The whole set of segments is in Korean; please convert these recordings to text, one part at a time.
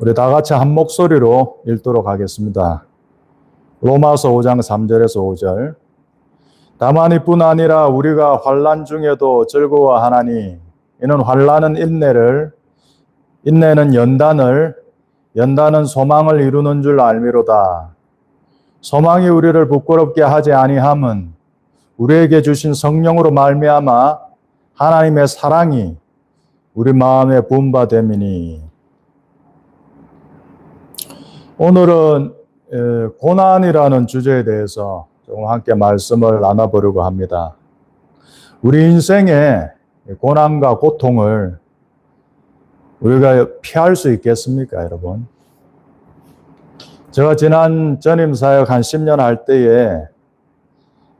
우리 다 같이 한 목소리로 읽도록 하겠습니다. 로마서 5장 3절에서 5절. 다만 이뿐 아니라 우리가 환난 중에도 즐거워하나니 이는 환난은 인내를, 인내는 연단을, 연단은 소망을 이루는 줄 알미로다. 소망이 우리를 부끄럽게 하지 아니함은 우리에게 주신 성령으로 말미암아 하나님의 사랑이 우리 마음에 부은 바 됨이니. 오늘은 고난이라는 주제에 대해서 조금 함께 말씀을 나눠보려고 합니다. 우리 인생의 고난과 고통을 우리가 피할 수 있겠습니까, 여러분? 제가 지난 전임 사역 한 10년 할 때에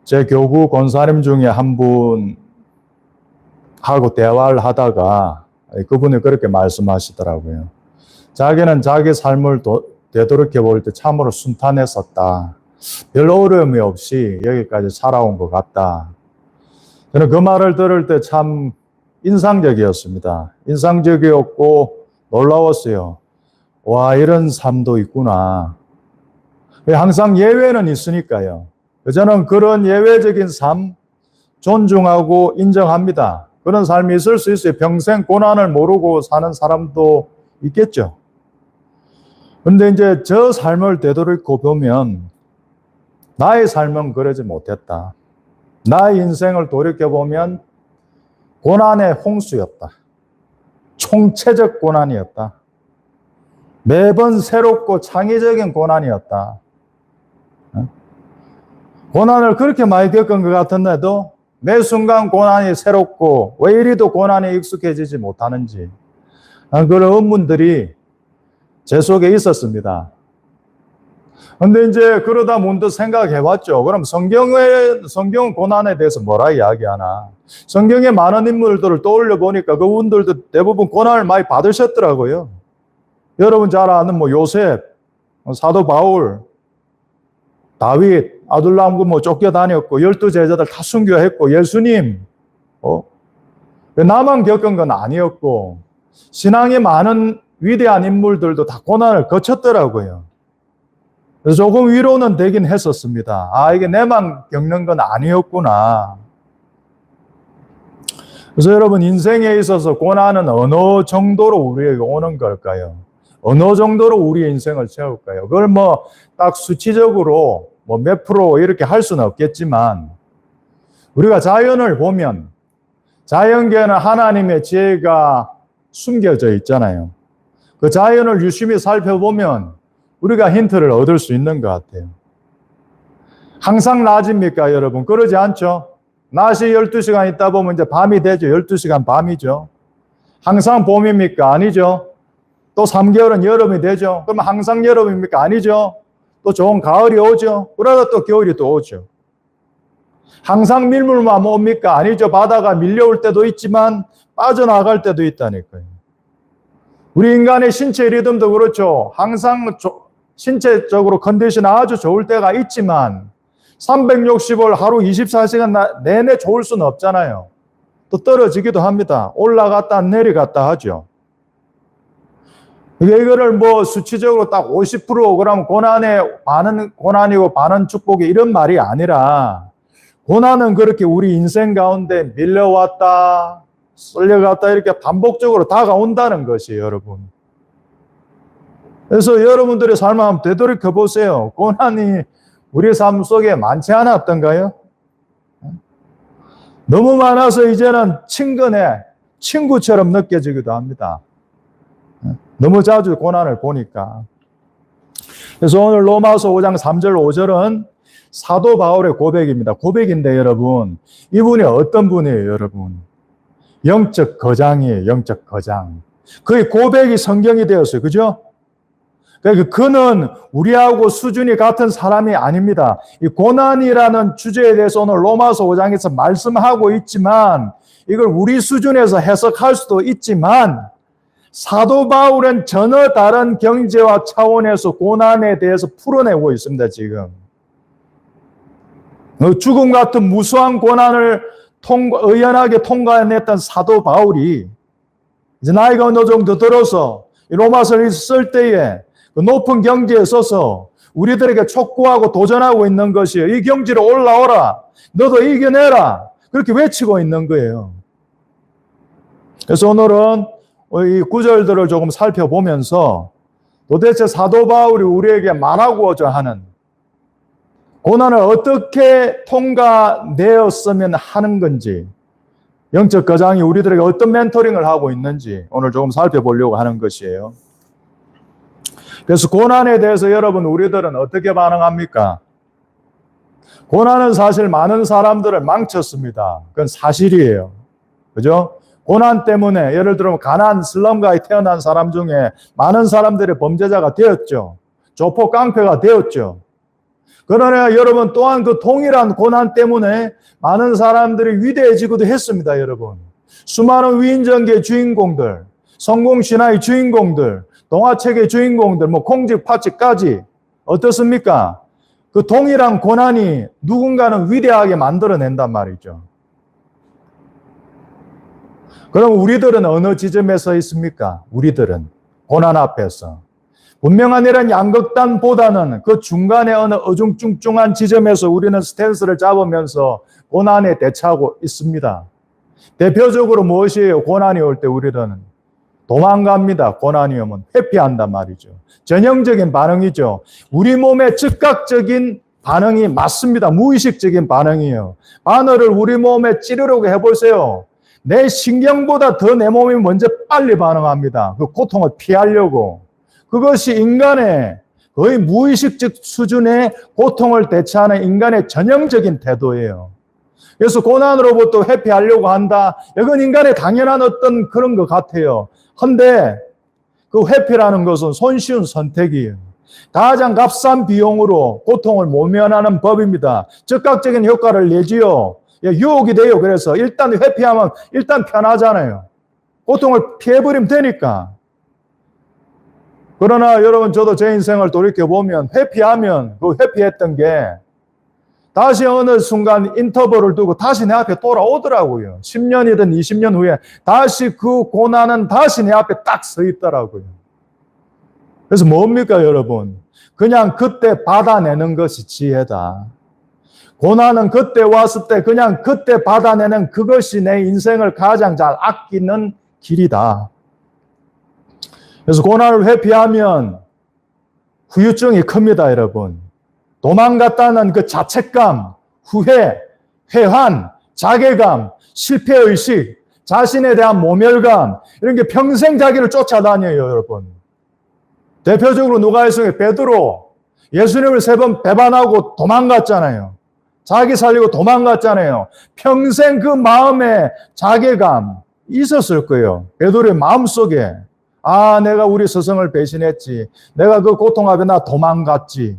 제 교구 권사님 중에 한 분하고 대화를 하다가 그분이 그렇게 말씀하시더라고요. 자기는 자기 삶을 되돌이켜 볼 때 참으로 순탄했었다. 별 어려움이 없이 여기까지 살아온 것 같다. 저는 그 말을 들을 때 참 인상적이었습니다. 인상적이었고 놀라웠어요. 와, 이런 삶도 있구나. 항상 예외는 있으니까요. 저는 그런 예외적인 삶 존중하고 인정합니다. 그런 삶이 있을 수 있어요. 평생 고난을 모르고 사는 사람도 있겠죠. 그런데 이제 저 삶을 되돌이켜 보면 나의 삶은 그러지 못했다. 나의 인생을 돌이켜보면 고난의 홍수였다. 총체적 고난이었다. 매번 새롭고 창의적인 고난이었다. 고난을 그렇게 많이 겪은 것 같은데도 매 순간 고난이 새롭고 왜 이리도 고난에 익숙해지지 못하는지 그런 의문들이 제 속에 있었습니다. 근데 이제 그러다 문득 생각해 봤죠. 그럼 성경은 고난에 대해서 뭐라 이야기하나? 성경의 많은 인물들을 떠올려 보니까 그분들도 대부분 고난을 많이 받으셨더라고요. 여러분 잘 아는 요셉, 사도 바울, 다윗, 아둘람 쫓겨다녔고 12제자들 다 순교했고 예수님, 나만 겪은 건 아니었고 신앙의 많은 위대한 인물들도 다 고난을 거쳤더라고요. 그래서 조금 위로는 되긴 했었습니다. 아, 이게 내만 겪는 건 아니었구나. 그래서 여러분 인생에 있어서 고난은 어느 정도로 우리에게 오는 걸까요? 어느 정도로 우리의 인생을 채울까요? 그걸 딱 수치적으로 몇 프로 이렇게 할 수는 없겠지만 우리가 자연을 보면 자연계에는 하나님의 지혜가 숨겨져 있잖아요. 그 자연을 유심히 살펴보면 우리가 힌트를 얻을 수 있는 것 같아요. 항상 낮입니까, 여러분? 그러지 않죠? 낮이 12시간 있다 보면 이제 밤이 되죠. 12시간 밤이죠. 항상 봄입니까? 아니죠. 또 3개월은 여름이 되죠. 그럼 항상 여름입니까? 아니죠. 또 좋은 가을이 오죠. 그러다 또 겨울이 또 오죠. 항상 밀물만 옵니까? 아니죠. 바다가 밀려올 때도 있지만 빠져나갈 때도 있다니까요. 우리 인간의 신체 리듬도 그렇죠. 항상 신체적으로 컨디션이 아주 좋을 때가 있지만 365일 하루 24시간 내내 좋을 수는 없잖아요. 또 떨어지기도 합니다. 올라갔다 내려갔다 하죠. 이거를 수치적으로 딱 50% 그러면 반은 고난이고 반은 축복이 이런 말이 아니라 고난은 그렇게 우리 인생 가운데 밀려왔다 쓸려갔다 이렇게 반복적으로 다가온다는 것이에요, 여러분. 그래서 여러분들의 삶을 한번 되돌이켜 보세요. 고난이 우리 삶 속에 많지 않았던가요? 너무 많아서 이제는 친근해, 친구처럼 느껴지기도 합니다. 너무 자주 고난을 보니까. 그래서 오늘 로마서 5장 3절 5절은 사도 바울의 고백입니다. 고백인데 여러분, 이분이 어떤 분이에요, 여러분? 영적 거장이에요, 영적 거장. 그의 고백이 성경이 되었어요. 그죠? 그러니까 그는 우리하고 수준이 같은 사람이 아닙니다. 이 고난이라는 주제에 대해서 오늘 로마서 5장에서 말씀하고 있지만 이걸 우리 수준에서 해석할 수도 있지만 사도 바울은 전혀 다른 경제와 차원에서 고난에 대해서 풀어내고 있습니다, 지금. 죽음 같은 무수한 고난을 의연하게 통과해냈던 사도 바울이 이제 나이가 어느 정도 들어서 이 로마서를 쓸 때에 그 높은 경지에 서서 우리들에게 촉구하고 도전하고 있는 것이에요. 이 경지로 올라오라. 너도 이겨내라. 그렇게 외치고 있는 거예요. 그래서 오늘은 이 구절들을 조금 살펴보면서 도대체 사도 바울이 우리에게 말하고자 하는 고난을 어떻게 통과되었으면 하는 건지, 영적 거장이 우리들에게 어떤 멘토링을 하고 있는지 오늘 조금 살펴보려고 하는 것이에요. 그래서 고난에 대해서 여러분, 우리들은 어떻게 반응합니까? 고난은 사실 많은 사람들을 망쳤습니다. 그건 사실이에요. 그죠? 고난 때문에 예를 들어 가난 슬럼가에 태어난 사람 중에 많은 사람들이 범죄자가 되었죠. 조폭 깡패가 되었죠. 그러나 여러분, 또한 그 동일한 고난 때문에 많은 사람들이 위대해지기도 했습니다. 여러분, 수많은 위인전기의 주인공들, 성공신화의 주인공들, 동화책의 주인공들, 공직 파직까지 어떻습니까? 그 동일한 고난이 누군가는 위대하게 만들어낸단 말이죠. 그럼 우리들은 어느 지점에 서 있습니까? 우리들은 고난 앞에서 분명한 이런 양극단보다는 그 중간에 어느 어중충충한 지점에서 우리는 스탠스를 잡으면서 고난에 대처하고 있습니다. 대표적으로 무엇이에요? 고난이 올 때 우리들은 도망갑니다. 고난이 오면 회피한단 말이죠. 전형적인 반응이죠. 우리 몸의 즉각적인 반응이 맞습니다. 무의식적인 반응이에요. 바늘을 우리 몸에 찌르려고 해보세요. 내 신경보다 더 내 몸이 먼저 빨리 반응합니다. 그 고통을 피하려고. 그것이 인간의 거의 무의식적 수준의 고통을 대처하는 인간의 전형적인 태도예요. 그래서 고난으로부터 회피하려고 한다. 이건 인간의 당연한 어떤 그런 것 같아요. 그런데 그 회피라는 것은 손쉬운 선택이에요. 가장 값싼 비용으로 고통을 모면하는 법입니다. 즉각적인 효과를 내지요. 유혹이 돼요. 그래서 일단 회피하면 일단 편하잖아요. 고통을 피해버리면 되니까. 그러나 여러분, 저도 제 인생을 돌이켜보면 회피하면 그 회피했던 게 다시 어느 순간 인터벌을 두고 다시 내 앞에 돌아오더라고요. 10년이든 20년 후에 다시 그 고난은 다시 내 앞에 딱 서 있더라고요. 그래서 뭡니까 여러분? 그냥 그때 받아내는 것이 지혜다. 고난은 그때 왔을 때 그냥 그때 받아내는 그것이 내 인생을 가장 잘 아끼는 길이다. 그래서 고난을 회피하면 후유증이 큽니다, 여러분. 도망갔다는 그 자책감, 후회, 회한, 자괴감, 실패의식, 자신에 대한 모멸감, 이런 게 평생 자기를 쫓아다녀요, 여러분. 대표적으로 누가 있어요? 베드로. 예수님을 3번 배반하고 도망갔잖아요. 자기 살리고 도망갔잖아요. 평생 그 마음에 자괴감 있었을 거예요. 베드로의 마음속에. 아, 내가 우리 스승을 배신했지. 내가 그 고통 앞에 나 도망갔지.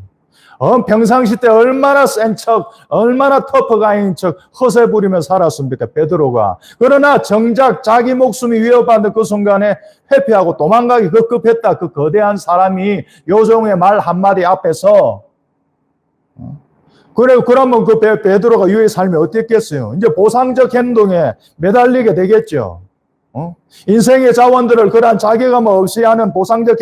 평상시 때 얼마나 센 척, 얼마나 터프가인 척 허세 부리며 살았습니까, 베드로가. 그러나 정작 자기 목숨이 위협받는 그 순간에 회피하고 도망가기 급급했다. 그 거대한 사람이 요종의 말 한마디 앞에서. 그러면 그 베드로가 유의 삶이 어땠겠어요? 이제 보상적 행동에 매달리게 되겠죠. 인생의 자원들을 그러한 자괴감 없이 하는 보상적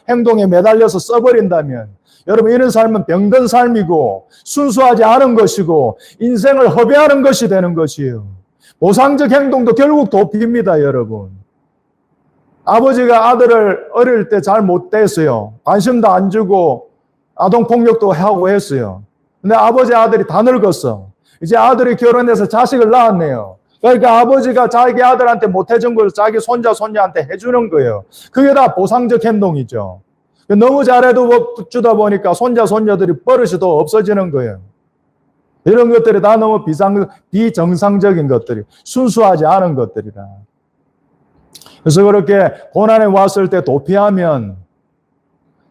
행동에 매달려서 써버린다면, 여러분, 이런 삶은 병든 삶이고 순수하지 않은 것이고 인생을 허비하는 것이 되는 것이에요. 보상적 행동도 결국 도피입니다, 여러분. 아버지가 아들을 어릴 때 잘 못 됐어요. 관심도 안 주고 아동폭력도 하고 했어요. 근데 아버지 아들이 다 늙었어. 이제 아들이 결혼해서 자식을 낳았네요. 그러니까 아버지가 자기 아들한테 못 해준 걸 자기 손자, 손녀한테 해주는 거예요. 그게 다 보상적 행동이죠. 너무 잘해도 주다 보니까 손자, 손녀들이 버릇이 더 없어지는 거예요. 이런 것들이 다 너무 비정상적인 것들이, 순수하지 않은 것들이라. 그래서 그렇게 고난에 왔을 때 도피하면,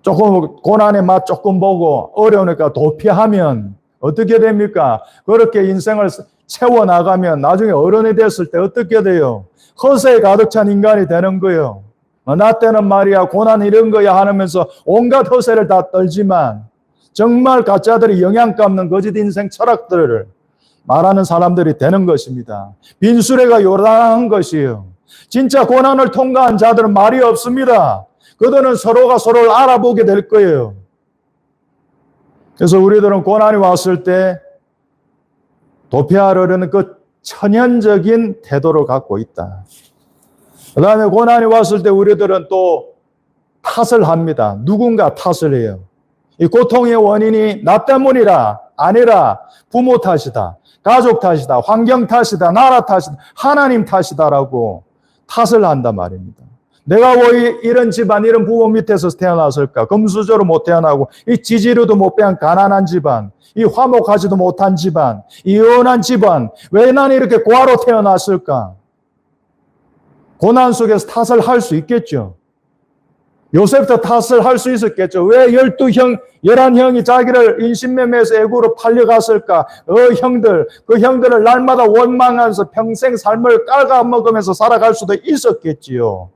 조금 고난의 맛 조금 보고 어려우니까 도피하면 어떻게 됩니까? 그렇게 인생을 채워나가면 나중에 어른이 됐을 때 어떻게 돼요? 허세에 가득 찬 인간이 되는 거예요. 나 때는 말이야 고난 이런 거야 하면서 온갖 허세를 다 떨지만 정말 가짜들이 영양가 없는 거짓 인생 철학들을 말하는 사람들이 되는 것입니다. 빈수레가 요란한 것이에요. 진짜 고난을 통과한 자들은 말이 없습니다. 그들은 서로가 서로를 알아보게 될 거예요. 그래서 우리들은 고난이 왔을 때 도피하려는 그 천연적인 태도를 갖고 있다. 그 다음에 고난이 왔을 때 우리들은 또 탓을 합니다. 누군가 탓을 해요. 이 고통의 원인이 나 때문이라 아니라 부모 탓이다, 가족 탓이다, 환경 탓이다, 나라 탓이다, 하나님 탓이다라고 탓을 한단 말입니다. 내가 왜 이런 집안, 이런 부모 밑에서 태어났을까? 금수저로 못 태어나고, 이 지지로도 못 배운 가난한 집안, 이 화목하지도 못한 집안, 이혼한 집안, 왜 나는 이렇게 고아로 태어났을까? 고난 속에서 탓을 할 수 있겠죠. 요셉도 탓을 할 수 있었겠죠. 왜 11형이 자기를 인신매매해서 애굽으로 팔려갔을까? 형들, 그 형들을 날마다 원망하면서 평생 삶을 깔아먹으면서 살아갈 수도 있었겠지요.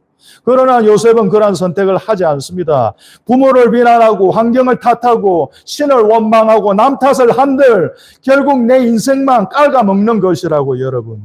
그러나 요셉은 그러한 선택을 하지 않습니다. 부모를 비난하고 환경을 탓하고 신을 원망하고 남 탓을 한들 결국 내 인생만 깔아먹는 것이라고 여러분.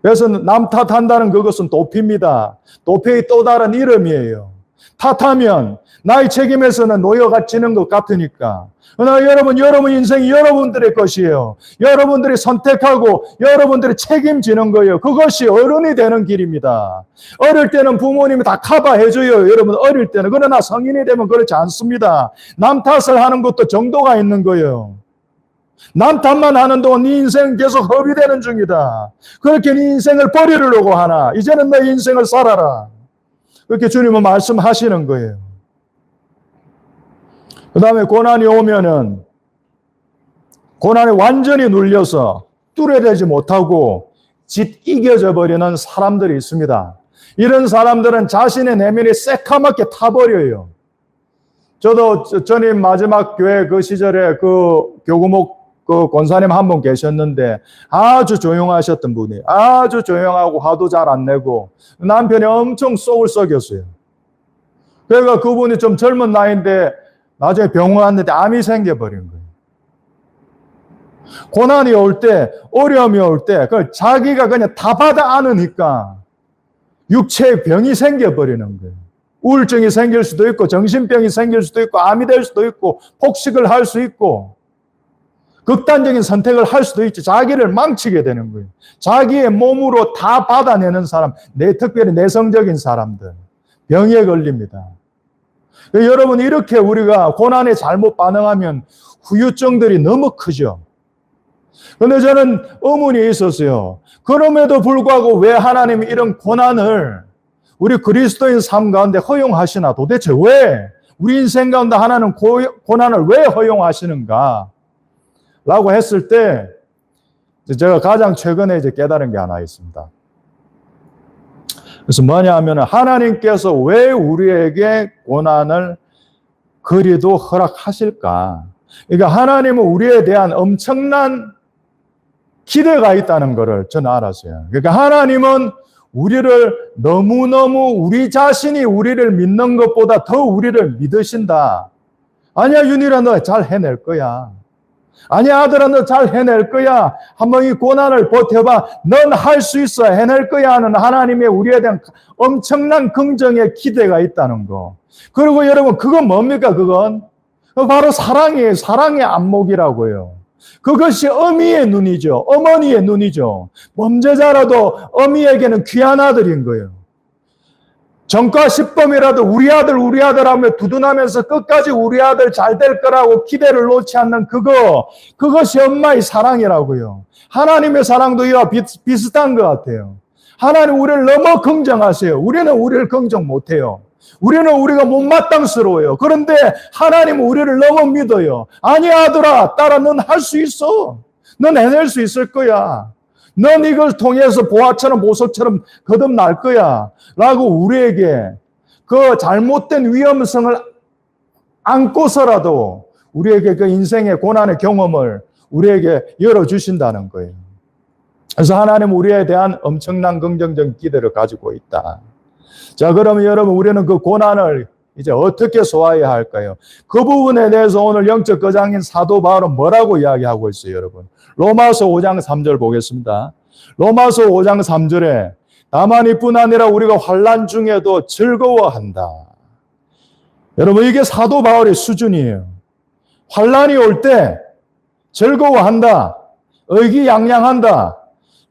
그래서 남 탓한다는 그것은 도피입니다. 도피의 또 다른 이름이에요. 탓하면 나의 책임에서는 노예가 지는 것 같으니까. 그러나 여러분 인생이 여러분들의 것이에요. 여러분들이 선택하고 여러분들이 책임지는 거예요. 그것이 어른이 되는 길입니다. 어릴 때는 부모님이 다 커버해줘요. 여러분 어릴 때는. 그러나 성인이 되면 그렇지 않습니다. 남 탓을 하는 것도 정도가 있는 거예요. 남 탓만 하는 동안 네 인생 계속 허비되는 중이다. 그렇게 네 인생을 버리려고 하나. 이제는 너 인생을 살아라. 그렇게 주님은 말씀하시는 거예요. 그 다음에 고난이 오면은 고난에 완전히 눌려서 뚜레되지 못하고 짓이겨져 버리는 사람들이 있습니다. 이런 사람들은 자신의 내면이 새카맣게 타버려요. 저도 전임 마지막 교회 그 시절에 그 교구목 그 권사님 한 분 계셨는데 아주 조용하셨던 분이 아주 조용하고 화도 잘 안 내고 남편이 엄청 속을 썩였어요. 그러니까 그분이 좀 젊은 나이인데 나중에 병원 왔는데 암이 생겨버린 거예요. 고난이 올 때, 어려움이 올 때 자기가 그냥 다 받아 안으니까 육체의 병이 생겨버리는 거예요. 우울증이 생길 수도 있고 정신병이 생길 수도 있고 암이 될 수도 있고 폭식을 할 수 있고 극단적인 선택을 할 수도 있지. 자기를 망치게 되는 거예요. 자기의 몸으로 다 받아내는 사람, 특별히 내성적인 사람들, 병에 걸립니다. 여러분 이렇게 우리가 고난에 잘못 반응하면 후유증들이 너무 크죠. 그런데 저는 의문이 있었어요. 그럼에도 불구하고 왜 하나님이 이런 고난을 우리 그리스도인 삶 가운데 허용하시나? 도대체 왜? 우리 인생 가운데 하나는 고난을 왜 허용하시는가? 라고 했을 때 제가 가장 최근에 이제 깨달은 게 하나 있습니다. 그래서 뭐냐 하면 하나님께서 왜 우리에게 고난을 그리도 허락하실까? 그러니까 하나님은 우리에 대한 엄청난 기대가 있다는 것을 저는 알았어요. 그러니까 하나님은 우리를 너무너무 우리 자신이 우리를 믿는 것보다 더 우리를 믿으신다. 아니야 윤희라 너 잘 해낼 거야. 아니야 아들아 너 잘 해낼 거야. 한번 이 고난을 버텨봐. 넌 할 수 있어. 해낼 거야 하는 하나님의 우리에 대한 엄청난 긍정의 기대가 있다는 거. 그리고 여러분 그건 뭡니까 그건? 바로 사랑이에요. 사랑의 안목이라고요. 그것이 어미의 눈이죠. 어머니의 눈이죠. 범죄자라도 어미에게는 귀한 아들인 거예요. 전과십범이라도 우리 아들 하며 두둔하면서 끝까지 우리 아들 잘 될 거라고 기대를 놓지 않는 그것이 엄마의 사랑이라고요. 하나님의 사랑도 이와 비슷한 것 같아요. 하나님 우리를 너무 긍정하세요. 우리는 우리를 긍정 못해요. 우리는 우리가 못마땅스러워요. 그런데 하나님은 우리를 너무 믿어요. 아니 아들아, 딸아, 넌 할 수 있어. 넌 해낼 수 있을 거야. 넌 이걸 통해서 보화처럼 보석처럼 거듭날 거야. 라고 우리에게 그 잘못된 위험성을 안고서라도 우리에게 그 인생의 고난의 경험을 우리에게 열어주신다는 거예요. 그래서 하나님 우리에 대한 엄청난 긍정적인 기대를 가지고 있다. 자, 그러면 여러분 우리는 그 고난을 이제 어떻게 소화해야 할까요? 그 부분에 대해서 오늘 영적 거장인 사도 바울은 뭐라고 이야기하고 있어요, 여러분? 로마서 5장 3절 보겠습니다. 로마서 5장 3절에 다만 이뿐 아니라 우리가 환난 중에도 즐거워한다. 여러분, 이게 사도 바울의 수준이에요. 환란이 올 때 즐거워한다, 의기양양한다,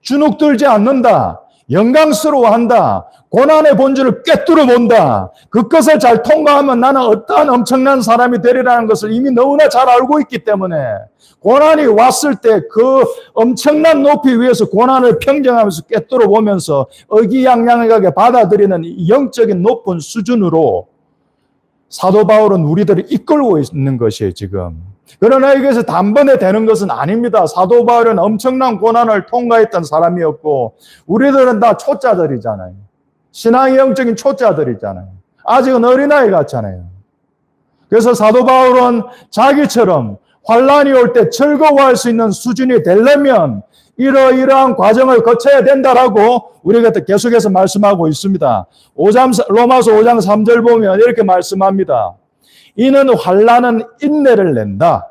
주눅들지 않는다, 영광스러워한다, 고난의 본질을 꿰뚫어 본다. 그것을 잘 통과하면 나는 어떠한 엄청난 사람이 되리라는 것을 이미 너무나 잘 알고 있기 때문에 고난이 왔을 때 그 엄청난 높이 위에서 고난을 평정하면서 꿰뚫어 보면서 의기양양하게 받아들이는 영적인 높은 수준으로 사도 바울은 우리들을 이끌고 있는 것이에요, 지금. 그러나 이것이 단번에 되는 것은 아닙니다. 사도 바울은 엄청난 고난을 통과했던 사람이었고, 우리들은 다 초짜들이잖아요. 신앙의 영적인 초짜들이잖아요. 아직은 어린아이 같잖아요. 그래서 사도 바울은 자기처럼 환란이 올 때 즐거워할 수 있는 수준이 되려면 이러이러한 과정을 거쳐야 된다라고 우리가 계속해서 말씀하고 있습니다. 로마서 5장 3절 보면 이렇게 말씀합니다. 이는 환란은 인내를 낸다.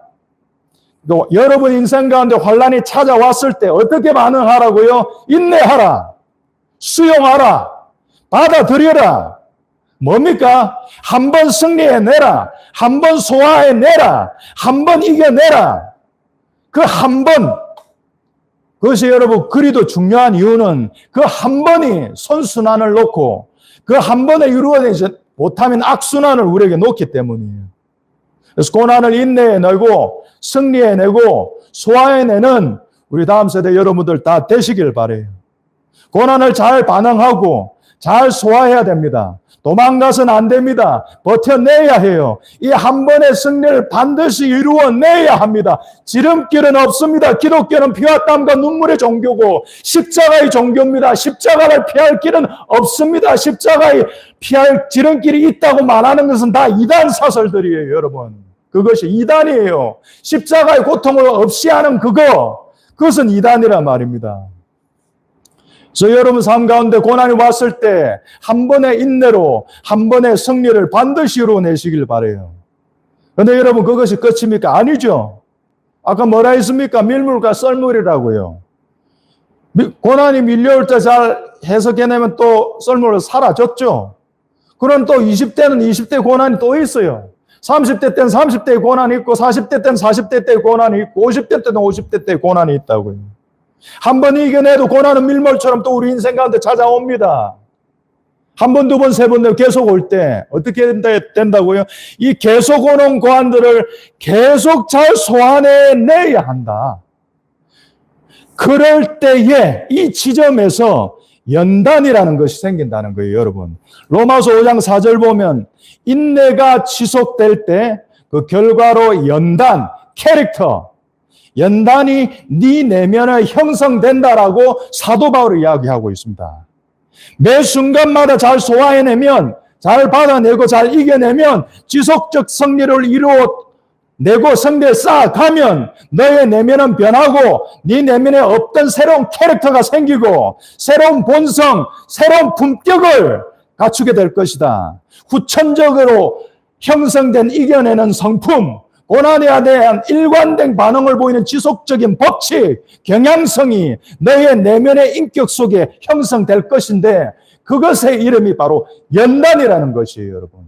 또 여러분 인생 가운데 환란이 찾아왔을 때 어떻게 반응하라고요? 인내하라. 수용하라. 받아들여라. 뭡니까? 한 번 승리해내라. 한 번 소화해내라. 한 번 이겨내라. 그 한 번, 그것이 여러분 그리도 중요한 이유는 그 한 번이 선순환을 놓고 그 한 번에 이루어내지 못하면 악순환을 우리에게 놓기 때문이에요. 그래서 고난을 인내해내고 승리해내고 소화해내는 우리 다음 세대 여러분들 다 되시길 바라요. 고난을 잘 반응하고 잘 소화해야 됩니다. 도망가서는 안 됩니다. 버텨내야 해요. 이 한 번의 승리를 반드시 이루어내야 합니다. 지름길은 없습니다. 기독교는 피와 땀과 눈물의 종교고 십자가의 종교입니다. 십자가를 피할 길은 없습니다. 십자가의 피할 지름길이 있다고 말하는 것은 다 이단 사설들이에요, 여러분. 그것이 이단이에요. 십자가의 고통을 없이 하는 그것은 이단이란 말입니다. 그래서 여러분 삶 가운데 고난이 왔을 때 한 번의 인내로 한 번의 승리를 반드시 이루어내시길 바라요. 그런데 여러분 그것이 끝입니까? 아니죠. 아까 뭐라 했습니까? 밀물과 썰물이라고요. 고난이 밀려올 때 잘 해석해내면 또 썰물은 사라졌죠. 그럼 또 20대는 20대 고난이 또 있어요. 30대 때는 30대의 고난이 있고 40대 때는 40대 때의 고난이 있고 50대 때는 50대 때의 고난이 있다고요. 한 번 이겨내도 고난은 밀물처럼 또 우리 인생 가운데 찾아옵니다. 한 번, 두 번, 세 번 계속 올 때 어떻게 된다고요? 이 계속 오는 고난들을 계속 잘 소화해내야 한다. 그럴 때에 이 지점에서 연단이라는 것이 생긴다는 거예요, 여러분. 로마서 5장 4절 보면 인내가 지속될 때 그 결과로 연단, 캐릭터, 연단이 네 내면에 형성된다라고 사도 바울이 이야기하고 있습니다. 매 순간마다 잘 소화해내면, 잘 받아내고 잘 이겨내면 지속적 승리를 이루어내고 승리에 쌓아가면 너의 내면은 변하고 네 내면에 없던 새로운 캐릭터가 생기고 새로운 본성, 새로운 품격을 갖추게 될 것이다. 후천적으로 형성된 이겨내는 성품, 고난에 대한 일관된 반응을 보이는 지속적인 법칙, 경향성이 너의 내면의 인격 속에 형성될 것인데 그것의 이름이 바로 연단이라는 것이에요, 여러분.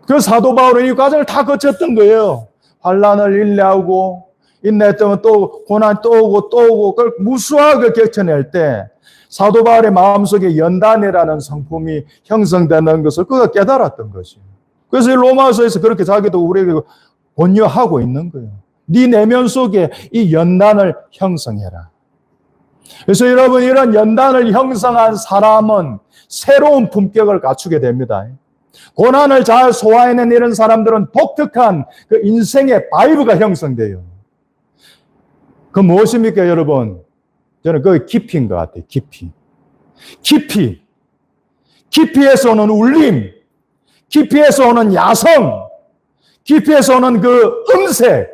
그 사도 바울은 이 과정을 다 거쳤던 거예요. 환난을 인내했더니 또 고난 또 오고 그걸 무수하게 겪어낼 때 사도 바울의 마음속에 연단이라는 성품이 형성되는 것을 그가 깨달았던 것이에요. 그래서 로마서에서 그렇게 자기도 우리에게 권유하고 있는 거예요. 네 내면 속에 이 연단을 형성해라. 그래서 여러분 이런 연단을 형성한 사람은 새로운 품격을 갖추게 됩니다. 고난을 잘 소화해낸 이런 사람들은 독특한 그 인생의 바이브가 형성돼요. 그 무엇입니까, 여러분? 저는 그게 깊이인 것 같아요. 깊이에서 오는 울림, 깊이에서 오는 야성, 깊이에서 오는 그 음색,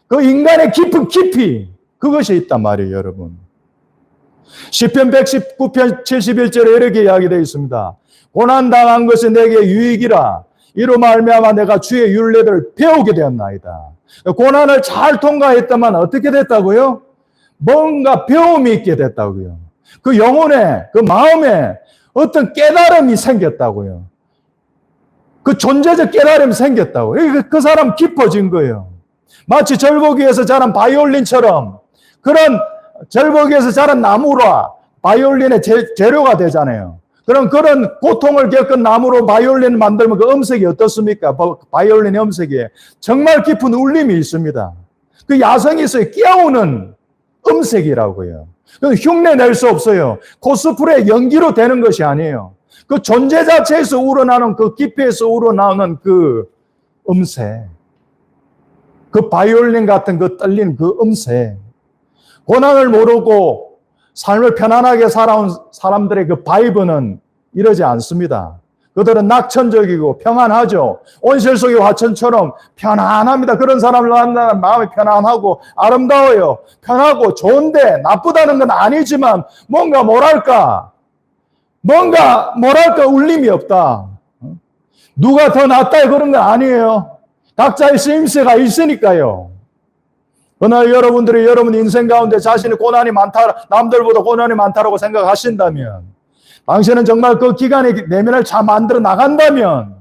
그 인간의 깊은 깊이, 그것이 있단 말이에요, 여러분. 시편 119편 71절에 이렇게 이야기되어 있습니다. 고난당한 것이 내게 유익이라. 이로 말미암아 내가 주의 율례를 배우게 되었나이다. 고난을 잘 통과했다만 어떻게 됐다고요? 뭔가 배움이 있게 됐다고요. 그 영혼에, 그 마음에 어떤 깨달음이 생겼다고요. 그 존재적 깨달음이 생겼다고. 그 사람 깊어진 거예요. 마치 절보기에서 자란 바이올린처럼 그런 절보기에서 자란 나무라 바이올린의 재료가 되잖아요. 그런 고통을 겪은 나무로 바이올린 만들면 그 음색이 어떻습니까? 바이올린의 음색이 정말 깊은 울림이 있습니다. 그 야성이 있어요. 깨우는 음색이라고요. 흉내 낼 수 없어요. 코스프레 연기로 되는 것이 아니에요. 그 존재 자체에서 우러나는 그 깊이에서 우러나오는 그 음색. 그 바이올린 같은 그 떨리는 그 음색. 고난을 모르고 삶을 편안하게 살아온 사람들의 그 바이브는 이러지 않습니다. 그들은 낙천적이고 평안하죠. 온실 속의 화천처럼 편안합니다. 그런 사람을 만나면 마음이 편안하고 아름다워요. 편하고 좋은데 나쁘다는 건 아니지만 뭔가 뭐랄까 울림이 없다. 누가 더 낫다 그런 건 아니에요. 각자의 쓰임새가 있으니까요. 그러나 여러분들이 여러분 인생 가운데 자신의 고난이 많다, 남들보다 고난이 많다라고 생각하신다면, 당신은 정말 그 기간에 내면을 잘 만들어 나간다면,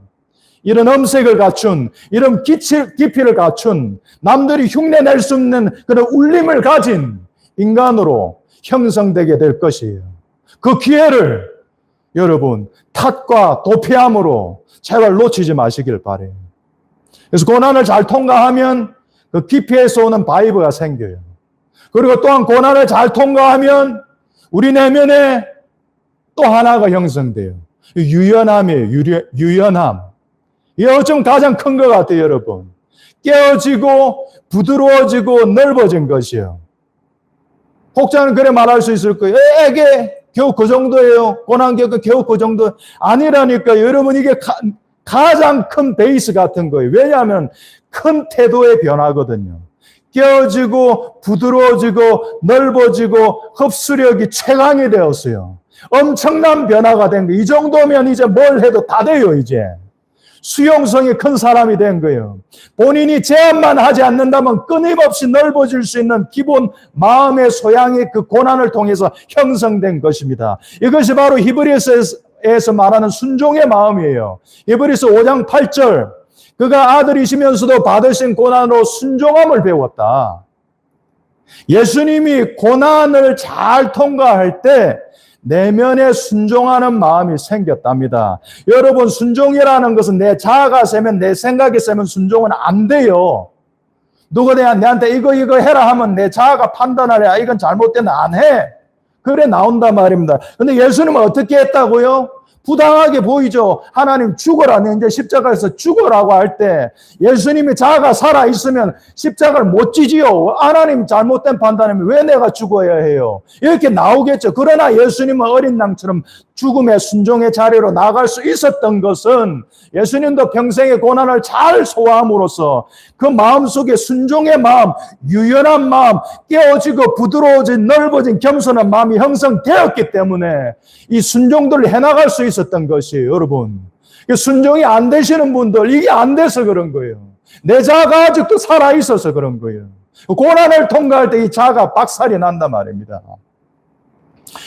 이런 음색을 갖춘, 이런 깊이를 갖춘, 남들이 흉내낼 수 없는 그런 울림을 가진 인간으로 형성되게 될 것이에요. 그 기회를 여러분 탓과 도피함으로 제발 놓치지 마시길 바래요. 그래서 고난을 잘 통과하면 그 깊이에서 오는 바이브가 생겨요. 그리고 또한 고난을 잘 통과하면 우리 내면에 또 하나가 형성돼요. 유연함이에요. 유연함. 이게 어쩜 가장 큰 것 같아요, 여러분. 깨어지고 부드러워지고 넓어진 것이에요. 혹자는 그래 말할 수 있을 거예요. 에게 겨우 그 정도예요. 고난 겪고 겨우 그 정도. 아니라니까 여러분 이게 가장 큰 베이스 같은 거예요. 왜냐하면 큰 태도의 변화거든요. 깨어지고 부드러워지고 넓어지고 흡수력이 최강이 되었어요. 엄청난 변화가 된 거예요. 이 정도면 이제 뭘 해도 다 돼요, 이제. 수용성이 큰 사람이 된 거예요. 본인이 제한만 하지 않는다면 끊임없이 넓어질 수 있는 기본 마음의 소양이 그 고난을 통해서 형성된 것입니다. 이것이 바로 히브리서에서 말하는 순종의 마음이에요. 히브리서 5장 8절. 그가 아들이시면서도 받으신 고난으로 순종함을 배웠다. 예수님이 고난을 잘 통과할 때 내면에 순종하는 마음이 생겼답니다. 여러분, 순종이라는 것은 내 자아가 세면, 내 생각이 세면 순종은 안 돼요. 누가 내한테 이거 해라 하면 내 자아가 판단하래. 이건 잘못됐나 안 해. 그래 나온단 말입니다. 근데 예수님은 어떻게 했다고요? 부당하게 보이죠. 하나님 죽어라. 이제 십자가에서 죽어라고 할 때 예수님이 자아가 살아있으면 십자가를 못 지지요. 하나님 잘못된 판단이면 왜 내가 죽어야 해요? 이렇게 나오겠죠. 그러나 예수님은 어린 양처럼 죽음의 순종의 자리로 나갈 수 있었던 것은 예수님도 평생의 고난을 잘 소화함으로써 그 마음속에 순종의 마음, 유연한 마음, 깨어지고 부드러워진 넓어진 겸손한 마음이 형성되었기 때문에 이 순종들을 해나갈 수 있었던 것이에요. 여러분, 순종이 안 되시는 분들, 이게 안 돼서 그런 거예요. 내 자아가 아직도 살아있어서 그런 거예요. 고난을 통과할 때 이 자아가 박살이 난단 말입니다.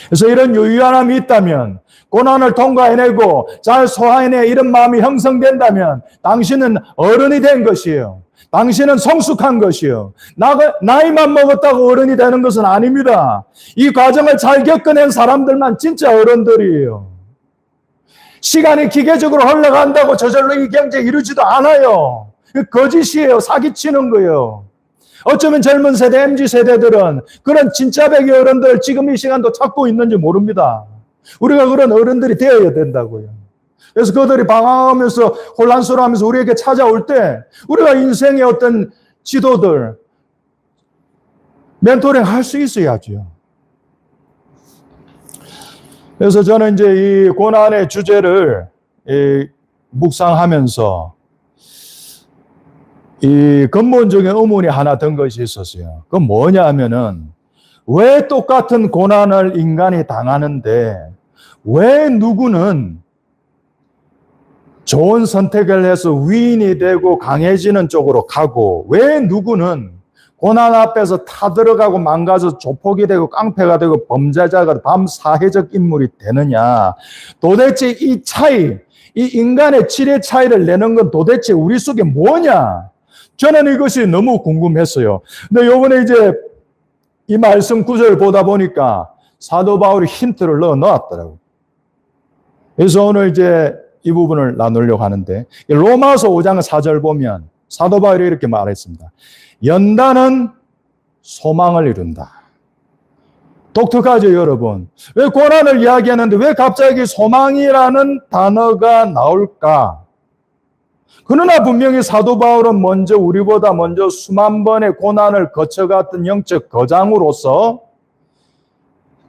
그래서 이런 유연함이 있다면, 고난을 통과해내고 잘 소화해내 이런 마음이 형성된다면 당신은 어른이 된 것이에요. 당신은 성숙한 것이요. 나이만 먹었다고 어른이 되는 것은 아닙니다. 이 과정을 잘 겪어낸 사람들만 진짜 어른들이에요. 시간이 기계적으로 흘러간다고 저절로 이 경제 이루지도 않아요. 거짓이에요. 사기치는 거예요. 어쩌면 젊은 세대, MZ세대들은 그런 진짜 백의 어른들 지금 이 시간도 찾고 있는지 모릅니다. 우리가 그런 어른들이 되어야 된다고요. 그래서 그들이 방황하면서 혼란스러워하면서 우리에게 찾아올 때 우리가 인생의 어떤 지도들, 멘토링 할 수 있어야죠. 그래서 저는 이제 이 고난의 주제를 묵상하면서 이 근본적인 의문이 하나 든 것이 있었어요. 그건 뭐냐 하면은 왜 똑같은 고난을 인간이 당하는데 왜 누구는 좋은 선택을 해서 위인이 되고 강해지는 쪽으로 가고 왜 누구는 고난 앞에서 타들어가고 망가져서 조폭이 되고 깡패가 되고 범죄자가 밤사회적 인물이 되느냐. 도대체 이 차이, 이 인간의 질의 차이를 내는 건 도대체 우리 속에 뭐냐? 저는 이것이 너무 궁금했어요. 근데 요번에 이제 이 말씀 구절을 보다 보니까 사도 바울이 힌트를 넣어놨더라고요. 그래서 오늘 이제 이 부분을 나누려고 하는데, 로마서 5장 4절 보면 사도 바울이 이렇게 말했습니다. 연단은 소망을 이룬다. 독특하죠, 여러분? 왜 고난을 이야기하는데 왜 갑자기 소망이라는 단어가 나올까? 그러나 분명히 사도 바울은 우리보다 먼저 수만 번의 고난을 거쳐갔던 영적 거장으로서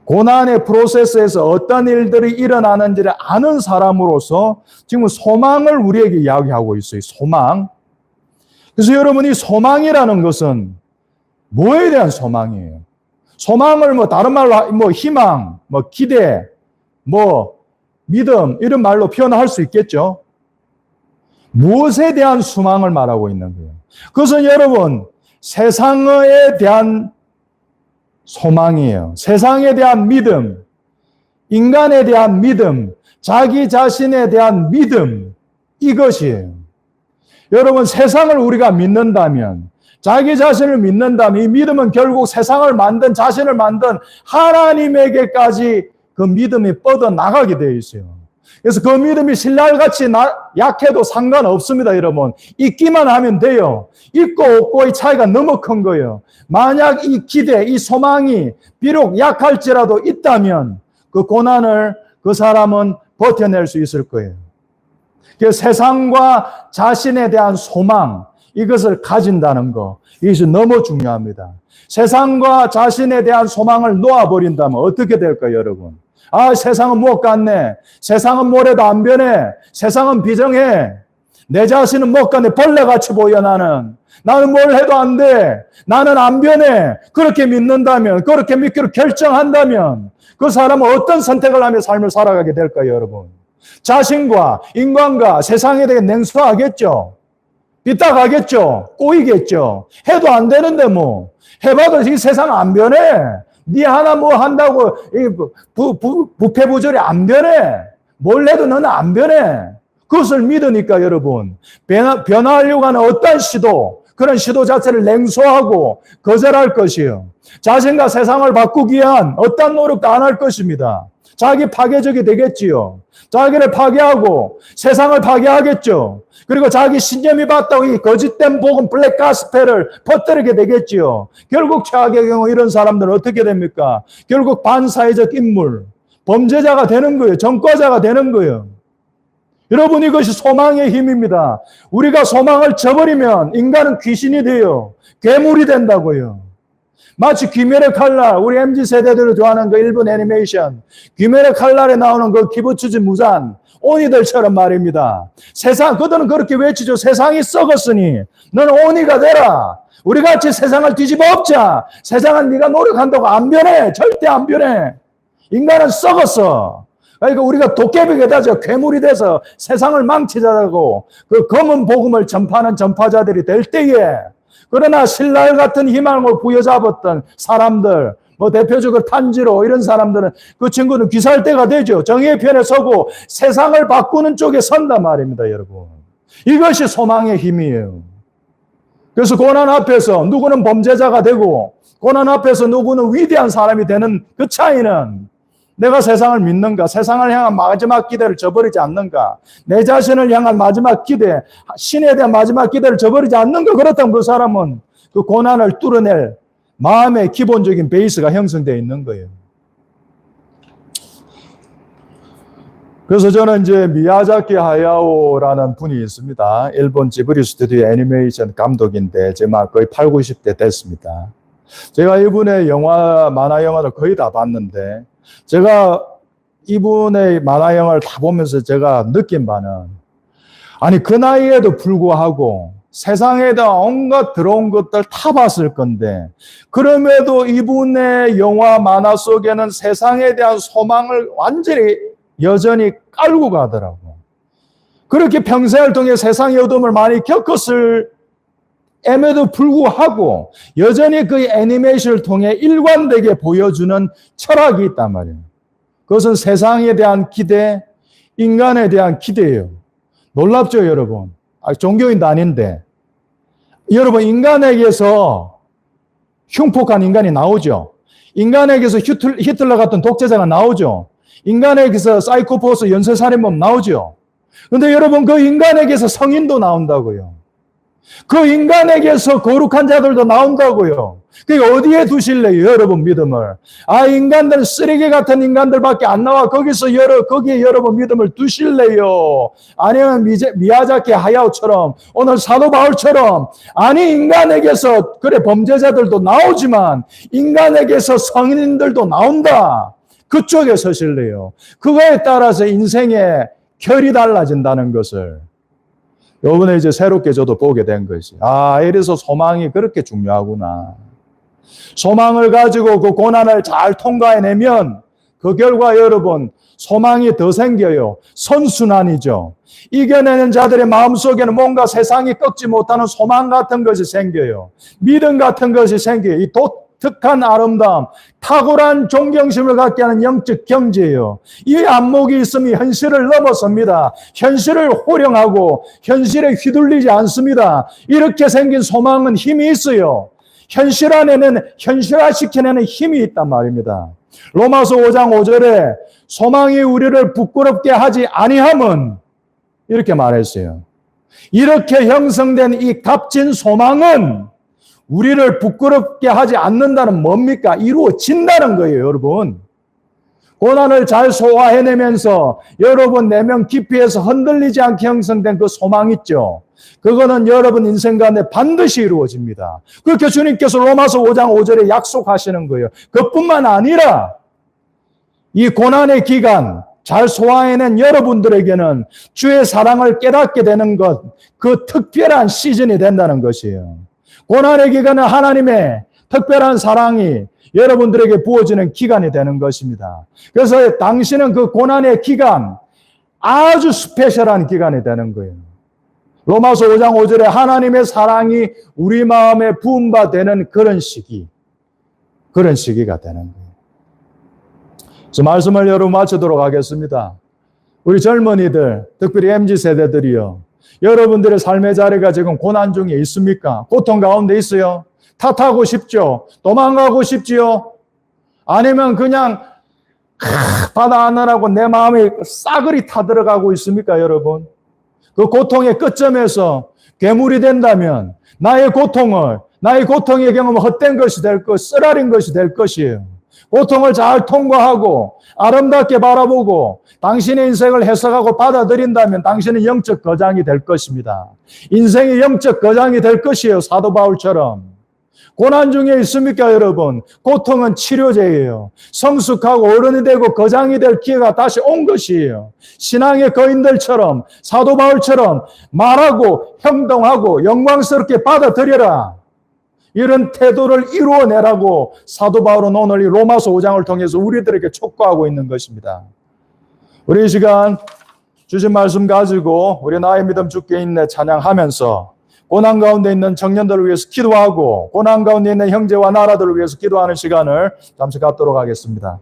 고난의 프로세스에서 어떤 일들이 일어나는지를 아는 사람으로서 지금 소망을 우리에게 이야기하고 있어요. 소망. 그래서 여러분, 이 소망이라는 것은 뭐에 대한 소망이에요? 소망을 다른 말로 희망, 기대, 믿음 이런 말로 표현할 수 있겠죠. 무엇에 대한 소망을 말하고 있는 거예요? 그것은 여러분, 세상에 대한 소망이에요. 세상에 대한 믿음, 인간에 대한 믿음, 자기 자신에 대한 믿음, 이것이에요. 여러분, 세상을 우리가 믿는다면, 자기 자신을 믿는다면 이 믿음은 결국 세상을 만든, 자신을 만든 하나님에게까지 그 믿음이 뻗어나가게 되어 있어요. 그래서 그 믿음이 신랄같이 약해도 상관없습니다, 여러분. 있기만 하면 돼요. 있고 없고의 차이가 너무 큰 거예요. 만약 이 기대, 이 소망이 비록 약할지라도 있다면 그 고난을 그 사람은 버텨낼 수 있을 거예요. 그래서 세상과 자신에 대한 소망, 이것을 가진다는 거, 이것이 너무 중요합니다. 세상과 자신에 대한 소망을 놓아버린다면 어떻게 될까요, 여러분? 세상은 못 갔네. 세상은 뭐래도 안 변해. 세상은 비정해. 내 자신은 못 갔네. 벌레같이 보여, 나는. 나는 뭘 해도 안 돼. 나는 안 변해. 그렇게 믿는다면, 그렇게 믿기로 결정한다면, 그 사람은 어떤 선택을 하며 삶을 살아가게 될까요, 여러분? 자신과 인간과 세상에 대해 냉소하겠죠. 삐딱하겠죠. 꼬이겠죠. 해도 안 되는데 해봐도 이 세상 안 변해. 네 하나 한다고 부패부절이 안 변해. 뭘 해도 너는 안 변해. 그것을 믿으니까 여러분, 변화하려고 하는 어떤 시도, 그런 시도 자체를 냉소하고 거절할 것이요. 자신과 세상을 바꾸기 위한 어떤 노력도 안 할 것입니다. 자기 파괴적이 되겠지요. 자기를 파괴하고 세상을 파괴하겠죠. 그리고 자기 신념이 봤다고 이 거짓된 복음, 블랙 가스펠을 퍼뜨리게 되겠지요. 결국 최악의 경우 이런 사람들은 어떻게 됩니까? 결국 반사회적 인물, 범죄자가 되는 거예요. 전과자가 되는 거예요. 여러분, 이것이 소망의 힘입니다. 우리가 소망을 저버리면 인간은 귀신이 돼요. 괴물이 된다고요. 마치 귀멸의 칼날, 우리 MZ세대들이 좋아하는 그 일본 애니메이션, 귀멸의 칼날에 나오는 그 기부츠지 무산, 오니들처럼 말입니다. 그들은 그렇게 외치죠. 세상이 썩었으니 너는 오니가 되라. 우리같이 세상을 뒤집어 엎자. 세상은 네가 노력한다고 안 변해. 절대 안 변해. 인간은 썩었어. 그러니까 우리가 도깨비가 되죠. 괴물이 돼서 세상을 망치자고 그 검은 복음을 전파하는 전파자들이 될 때에, 그러나 신랄 같은 희망을 부여잡았던 사람들, 대표적으로 탄지로 이런 사람들은 그 친구는 귀살대가 되죠. 정의의 편에 서고 세상을 바꾸는 쪽에 선단 말입니다, 여러분. 이것이 소망의 힘이에요. 그래서 고난 앞에서 누구는 범죄자가 되고 고난 앞에서 누구는 위대한 사람이 되는 그 차이는, 내가 세상을 믿는가, 세상을 향한 마지막 기대를 저버리지 않는가, 내 자신을 향한 마지막 기대, 신에 대한 마지막 기대를 저버리지 않는가, 그렇다면 그 사람은 그 고난을 뚫어낼 마음의 기본적인 베이스가 형성되어 있는 거예요. 그래서 저는 이제 미야자키 하야오라는 분이 있습니다. 일본 지브리 스튜디오 애니메이션 감독인데 제가 거의 8, 90대 됐습니다. 제가 이분의 만화 영화를 거의 다 봤는데, 제가 이분의 만화 영화를 다 보면서 제가 느낀 바는, 그 나이에도 불구하고 세상에다 온갖 들어온 것들 다 봤을 건데, 그럼에도 이분의 영화 만화 속에는 세상에 대한 소망을 완전히 여전히 깔고 가더라고. 그렇게 평생을 통해 세상의 어둠을 많이 겪었을 에도 불구하고 여전히 그 애니메이션을 통해 일관되게 보여주는 철학이 있단 말이에요. 그것은 세상에 대한 기대, 인간에 대한 기대예요. 놀랍죠, 여러분? 종교인도 아닌데. 여러분, 인간에게서 흉폭한 인간이 나오죠. 인간에게서 히틀러 같은 독재자가 나오죠. 인간에게서 사이코패스 연쇄살인범 나오죠. 근데 여러분, 그 인간에게서 성인도 나온다고요. 그 인간에게서 거룩한 자들도 나온다고요. 그게 어디에 두실래요, 여러분 믿음을? 인간들, 쓰레기 같은 인간들밖에 안 나와. 거기에 여러분 믿음을 두실래요? 아니면 미야자키 하야오처럼, 오늘 사도 바울처럼, 인간에게서, 그래, 범죄자들도 나오지만, 인간에게서 성인들도 나온다. 그쪽에 서실래요? 그거에 따라서 인생의 결이 달라진다는 것을 요번에 이제 새롭게 저도 보게 된 것이, 이래서 소망이 그렇게 중요하구나. 소망을 가지고 그 고난을 잘 통과해내면 그 결과 여러분 소망이 더 생겨요. 선순환이죠. 이겨내는 자들의 마음속에는 뭔가 세상이 꺾지 못하는 소망 같은 것이 생겨요. 믿음 같은 것이 생겨요. 이 독특한 아름다움, 탁월한 존경심을 갖게 하는 영적 경지예요. 이 안목이 있으면 현실을 넘어섭니다. 현실을 호령하고 현실에 휘둘리지 않습니다. 이렇게 생긴 소망은 힘이 있어요. 현실 안에는 현실화시켜내는 힘이 있단 말입니다. 로마서 5장 5절에 소망이 우리를 부끄럽게 하지 아니함은 이렇게 말했어요. 이렇게 형성된 이 값진 소망은 우리를 부끄럽게 하지 않는다는 뭡니까? 이루어진다는 거예요, 여러분. 고난을 잘 소화해내면서 여러분 내면 깊이에서 흔들리지 않게 형성된 그 소망 있죠. 그거는 여러분 인생 가운데 반드시 이루어집니다. 그렇게 주님께서 로마서 5장 5절에 약속하시는 거예요. 그뿐만 아니라 이 고난의 기간 잘 소화해낸 여러분들에게는 주의 사랑을 깨닫게 되는 것, 그 특별한 시즌이 된다는 것이에요. 고난의 기간은 하나님의 특별한 사랑이 여러분들에게 부어지는 기간이 되는 것입니다. 그래서 당신은 그 고난의 기간, 아주 스페셜한 기간이 되는 거예요. 로마서 5장 5절에 하나님의 사랑이 우리 마음에 부은 바 되는 그런 시기가 되는 거예요. 그래서 말씀을 여러분 마치도록 하겠습니다. 우리 젊은이들, 특별히 MZ세대들이요. 여러분들의 삶의 자리가 지금 고난 중에 있습니까? 고통 가운데 있어요? 탓하고 싶죠? 도망가고 싶지요? 아니면 그냥 받아 안으라고 내 마음에 싸그리 타들어가고 있습니까, 여러분? 그 고통의 끝점에서 괴물이 된다면 나의 고통의 경험은 헛된 것이 될 것, 쓰라린 것이 될 것이에요. 고통을 잘 통과하고 아름답게 바라보고 당신의 인생을 해석하고 받아들인다면 당신은 영적 거장이 될 것입니다. 인생의 영적 거장이 될 것이에요. 사도 바울처럼. 고난 중에 있습니까, 여러분? 고통은 치료제예요. 성숙하고 어른이 되고 거장이 될 기회가 다시 온 것이에요. 신앙의 거인들처럼 사도 바울처럼 말하고 행동하고 영광스럽게 받아들여라. 이런 태도를 이루어내라고 사도 바울은 오늘 이 로마서 5장을 통해서 우리들에게 촉구하고 있는 것입니다. 우리 이 시간 주신 말씀 가지고 우리 나의 믿음 주께 있네 찬양하면서 고난 가운데 있는 청년들을 위해서 기도하고 고난 가운데 있는 형제와 나라들을 위해서 기도하는 시간을 잠시 갖도록 하겠습니다.